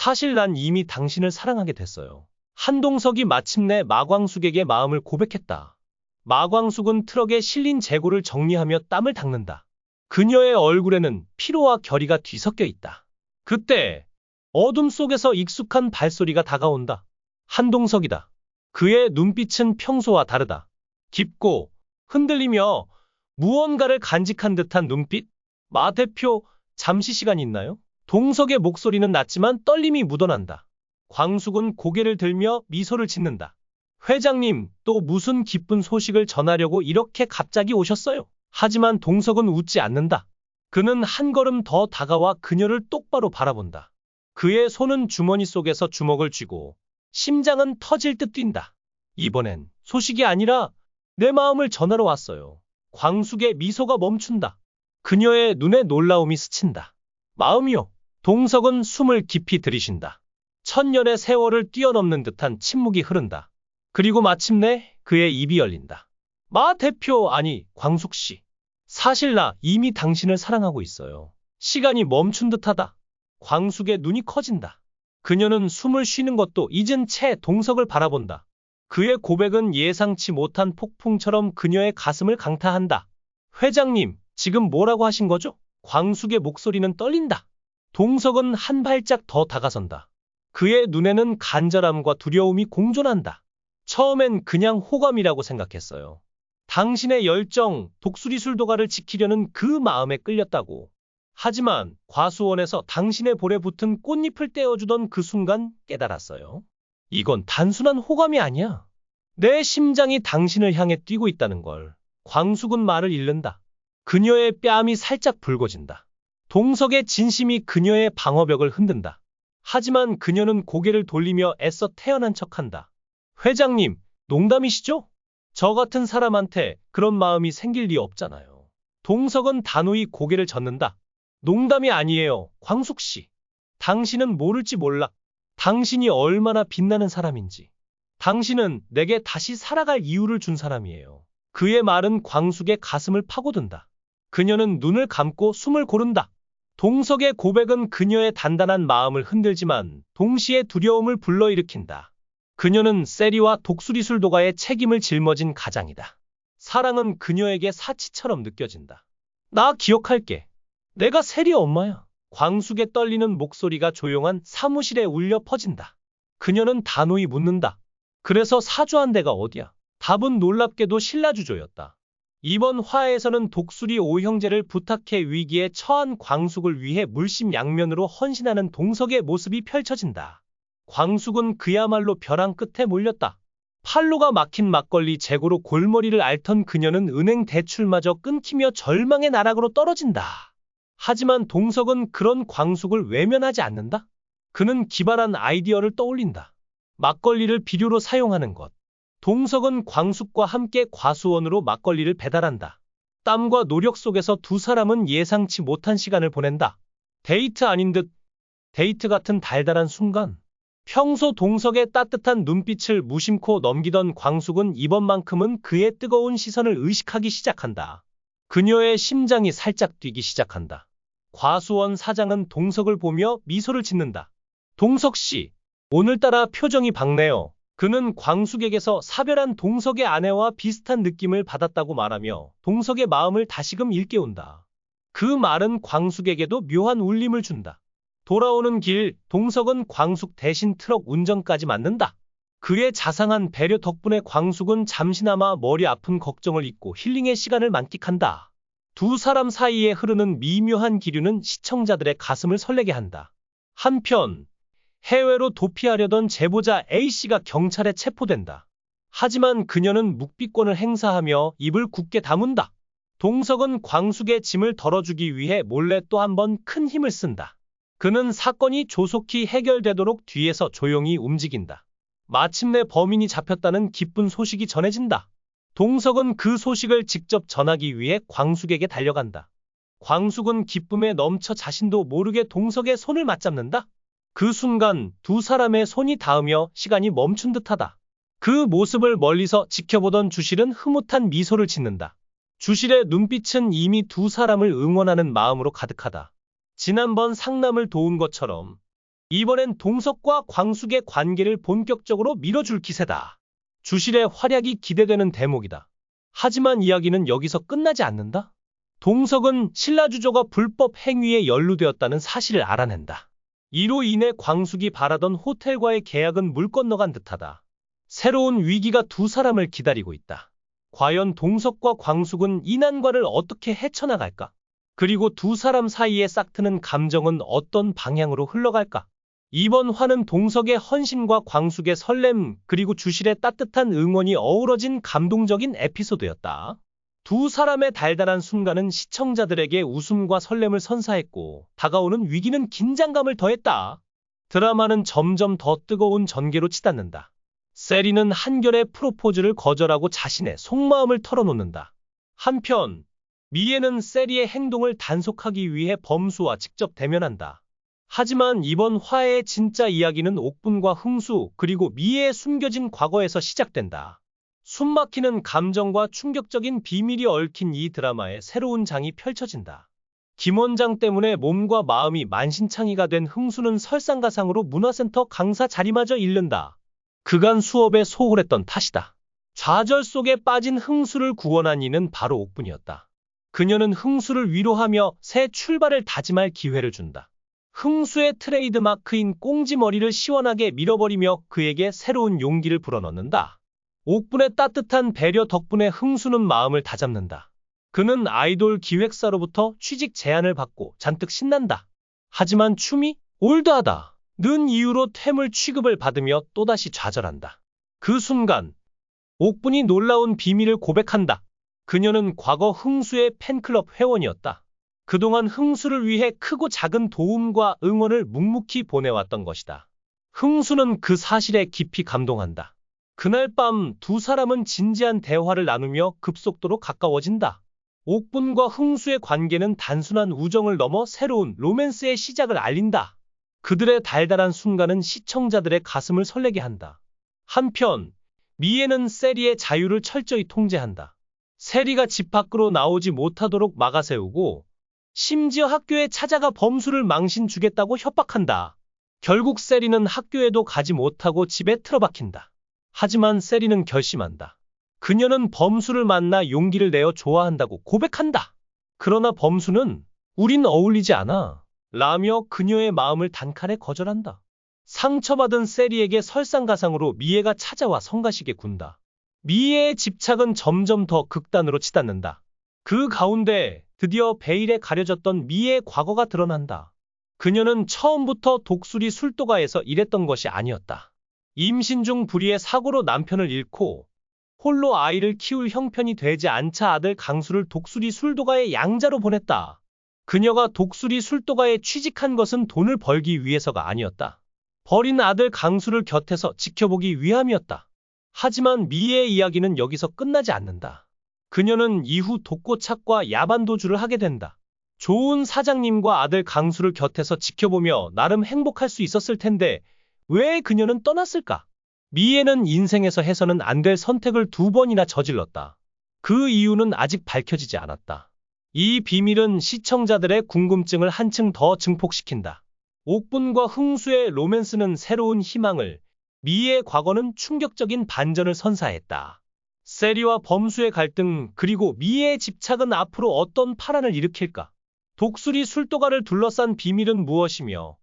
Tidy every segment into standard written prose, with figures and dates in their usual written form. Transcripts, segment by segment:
사실 난 이미 당신을 사랑하게 됐어요. 한동석이 마침내 마광숙에게 마음을 고백했다. 마광숙은 트럭에 실린 재고를 정리하며 땀을 닦는다. 그녀의 얼굴에는 피로와 결의가 뒤섞여 있다. 그때 어둠 속에서 익숙한 발소리가 다가온다. 한동석이다. 그의 눈빛은 평소와 다르다. 깊고 흔들리며 무언가를 간직한 듯한 눈빛. 마 대표, 잠시 시간 있나요? 동석의 목소리는 낮지만 떨림이 묻어난다. 광숙은 고개를 들며 미소를 짓는다. 회장님, 또 무슨 기쁜 소식을 전하려고 이렇게 갑자기 오셨어요? 하지만 동석은 웃지 않는다. 그는 한 걸음 더 다가와 그녀를 똑바로 바라본다. 그의 손은 주머니 속에서 주먹을 쥐고 심장은 터질 듯 뛴다. 이번엔 소식이 아니라 내 마음을 전하러 왔어요. 광숙의 미소가 멈춘다. 그녀의 눈에 놀라움이 스친다. 마음이요. 동석은 숨을 깊이 들이쉰다. 천년의 세월을 뛰어넘는 듯한 침묵이 흐른다. 그리고 마침내 그의 입이 열린다. 마 대표, 아니 광숙 씨. 사실 나 이미 당신을 사랑하고 있어요. 시간이 멈춘 듯하다. 광숙의 눈이 커진다. 그녀는 숨을 쉬는 것도 잊은 채 동석을 바라본다. 그의 고백은 예상치 못한 폭풍처럼 그녀의 가슴을 강타한다. 회장님, 지금 뭐라고 하신 거죠? 광숙의 목소리는 떨린다. 동석은 한 발짝 더 다가선다. 그의 눈에는 간절함과 두려움이 공존한다. 처음엔 그냥 호감이라고 생각했어요. 당신의 열정, 독수리 술도가를 지키려는 그 마음에 끌렸다고. 하지만 과수원에서 당신의 볼에 붙은 꽃잎을 떼어주던 그 순간 깨달았어요. 이건 단순한 호감이 아니야. 내 심장이 당신을 향해 뛰고 있다는 걸. 광숙은 말을 잃는다. 그녀의 뺨이 살짝 붉어진다. 동석의 진심이 그녀의 방어벽을 흔든다. 하지만 그녀는 고개를 돌리며 애써 태연한 척한다. 회장님, 농담이시죠? 저 같은 사람한테 그런 마음이 생길 리 없잖아요. 동석은 단호히 고개를 젓는다. 농담이 아니에요, 광숙 씨. 당신은 모를지 몰라. 당신이 얼마나 빛나는 사람인지. 당신은 내게 다시 살아갈 이유를 준 사람이에요. 그의 말은 광숙의 가슴을 파고든다. 그녀는 눈을 감고 숨을 고른다. 동석의 고백은 그녀의 단단한 마음을 흔들지만 동시에 두려움을 불러일으킨다. 그녀는 세리와 독수리술도가의 책임을 짊어진 가장이다. 사랑은 그녀에게 사치처럼 느껴진다. 나 기억할게. 내가 세리 엄마야. 광숙의 떨리는 목소리가 조용한 사무실에 울려 퍼진다. 그녀는 단호히 묻는다. 그래서 사주한 데가 어디야? 답은 놀랍게도 신라주조였다. 이번 화에서는 독수리 오형제를 부탁해 위기에 처한 광숙을 위해 물심양면으로 헌신하는 동석의 모습이 펼쳐진다. 광숙은 그야말로 벼랑 끝에 몰렸다. 팔로가 막힌 막걸리 재고로 골머리를 앓던 그녀는 은행 대출마저 끊기며 절망의 나락으로 떨어진다. 하지만 동석은 그런 광숙을 외면하지 않는다. 그는 기발한 아이디어를 떠올린다. 막걸리를 비료로 사용하는 것. 동석은 광숙과 함께 과수원으로 막걸리를 배달한다. 땀과 노력 속에서 두 사람은 예상치 못한 시간을 보낸다. 데이트 아닌 듯 데이트 같은 달달한 순간. 평소 동석의 따뜻한 눈빛을 무심코 넘기던 광숙은 이번만큼은 그의 뜨거운 시선을 의식하기 시작한다. 그녀의 심장이 살짝 뛰기 시작한다. 과수원 사장은 동석을 보며 미소를 짓는다. 동석 씨, 오늘따라 표정이 밝네요. 그는 광숙에게서 사별한 동석의 아내와 비슷한 느낌을 받았다고 말하며 동석의 마음을 다시금 일깨운다. 그 말은 광숙에게도 묘한 울림을 준다. 돌아오는 길, 동석은 광숙 대신 트럭 운전까지 맡는다. 그의 자상한 배려 덕분에 광숙은 잠시나마 머리 아픈 걱정을 잊고 힐링의 시간을 만끽한다. 두 사람 사이에 흐르는 미묘한 기류는 시청자들의 가슴을 설레게 한다. 한편 해외로 도피하려던 제보자 A씨가 경찰에 체포된다. 하지만 그녀는 묵비권을 행사하며 입을 굳게 다문다. 동석은 광숙의 짐을 덜어주기 위해 몰래 또 한 번 큰 힘을 쓴다. 그는 사건이 조속히 해결되도록 뒤에서 조용히 움직인다. 마침내 범인이 잡혔다는 기쁜 소식이 전해진다. 동석은 그 소식을 직접 전하기 위해 광숙에게 달려간다. 광숙은 기쁨에 넘쳐 자신도 모르게 동석의 손을 맞잡는다. 그 순간 두 사람의 손이 닿으며 시간이 멈춘 듯하다. 그 모습을 멀리서 지켜보던 주실은 흐뭇한 미소를 짓는다. 주실의 눈빛은 이미 두 사람을 응원하는 마음으로 가득하다. 지난번 상남을 도운 것처럼 이번엔 동석과 광숙의 관계를 본격적으로 밀어줄 기세다. 주실의 활약이 기대되는 대목이다. 하지만 이야기는 여기서 끝나지 않는다. 동석은 신라주조가 불법 행위에 연루되었다는 사실을 알아낸다. 이로 인해 광숙이 바라던 호텔과의 계약은 물 건너간 듯하다. 새로운 위기가 두 사람을 기다리고 있다. 과연 동석과 광숙은 이 난관을 어떻게 헤쳐나갈까? 그리고 두 사람 사이의 싹트는 감정은 어떤 방향으로 흘러갈까? 이번 화는 동석의 헌신과 광숙의 설렘, 그리고 주실의 따뜻한 응원이 어우러진 감동적인 에피소드였다. 두 사람의 달달한 순간은 시청자들에게 웃음과 설렘을 선사했고, 다가오는 위기는 긴장감을 더했다. 드라마는 점점 더 뜨거운 전개로 치닫는다. 세리는 한결의 프로포즈를 거절하고 자신의 속마음을 털어놓는다. 한편 미애는 세리의 행동을 단속하기 위해 범수와 직접 대면한다. 하지만 이번 화해의 진짜 이야기는 옥분과 흥수, 그리고 미애의 숨겨진 과거에서 시작된다. 숨막히는 감정과 충격적인 비밀이 얽힌 이 드라마에 새로운 장이 펼쳐진다. 김 원장 때문에 몸과 마음이 만신창이가 된 흥수는 설상가상으로 문화센터 강사 자리마저 잃는다. 그간 수업에 소홀했던 탓이다. 좌절 속에 빠진 흥수를 구원한 이는 바로 옥분이었다. 그녀는 흥수를 위로하며 새 출발을 다짐할 기회를 준다. 흥수의 트레이드 마크인 꽁지머리를 시원하게 밀어버리며 그에게 새로운 용기를 불어넣는다. 옥분의 따뜻한 배려 덕분에 흥수는 마음을 다잡는다. 그는 아이돌 기획사로부터 취직 제안을 받고 잔뜩 신난다. 하지만 춤이 올드하다 는 이유로 퇴물 취급을 받으며 또다시 좌절한다. 그 순간 옥분이 놀라운 비밀을 고백한다. 그녀는 과거 흥수의 팬클럽 회원이었다. 그동안 흥수를 위해 크고 작은 도움과 응원을 묵묵히 보내왔던 것이다. 흥수는 그 사실에 깊이 감동한다. 그날 밤 두 사람은 진지한 대화를 나누며 급속도로 가까워진다. 옥분과 흥수의 관계는 단순한 우정을 넘어 새로운 로맨스의 시작을 알린다. 그들의 달달한 순간은 시청자들의 가슴을 설레게 한다. 한편 미애는 세리의 자유를 철저히 통제한다. 세리가 집 밖으로 나오지 못하도록 막아세우고 심지어 학교에 찾아가 범수를 망신 주겠다고 협박한다. 결국 세리는 학교에도 가지 못하고 집에 틀어박힌다. 하지만 세리는 결심한다. 그녀는 범수를 만나 용기를 내어 좋아한다고 고백한다. 그러나 범수는 우린 어울리지 않아 라며 그녀의 마음을 단칼에 거절한다. 상처받은 세리에게 설상가상으로 미애가 찾아와 성가시게 군다. 미애의 집착은 점점 더 극단으로 치닫는다. 그 가운데 드디어 베일에 가려졌던 미애의 과거가 드러난다. 그녀는 처음부터 독수리 술도가에서 일했던 것이 아니었다. 임신 중 불의의 사고로 남편을 잃고 홀로 아이를 키울 형편이 되지 않자 아들 강수를 독수리 술도가의 양자로 보냈다. 그녀가 독수리 술도가에 취직한 것은 돈을 벌기 위해서가 아니었다. 버린 아들 강수를 곁에서 지켜보기 위함이었다. 하지만 미애의 이야기는 여기서 끝나지 않는다. 그녀는 이후 독고착과 야반도주를 하게 된다. 좋은 사장님과 아들 강수를 곁에서 지켜보며 나름 행복할 수 있었을 텐데 왜 그녀는 떠났을까? 미애는 인생에서 해서는 안 될 선택을 2번이나 저질렀다. 그 이유는 아직 밝혀지지 않았다. 이 비밀은 시청자들의 궁금증을 한층 더 증폭시킨다. 옥분과 흥수의 로맨스는 새로운 희망을, 미애의 과거는 충격적인 반전을 선사했다. 세리와 범수의 갈등, 그리고 미애의 집착은 앞으로 어떤 파란을 일으킬까? 독수리 술도가를 둘러싼 비밀은 무엇이며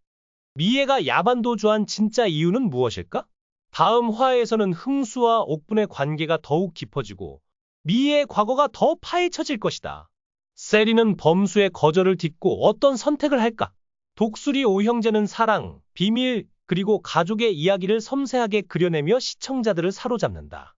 미애가 야반도주한 진짜 이유는 무엇일까? 다음 화에서는 흥수와 옥분의 관계가 더욱 깊어지고 미애의 과거가 더 파헤쳐질 것이다. 세리는 범수의 거절을 딛고 어떤 선택을 할까? 독수리 오형제는 사랑, 비밀, 그리고 가족의 이야기를 섬세하게 그려내며 시청자들을 사로잡는다.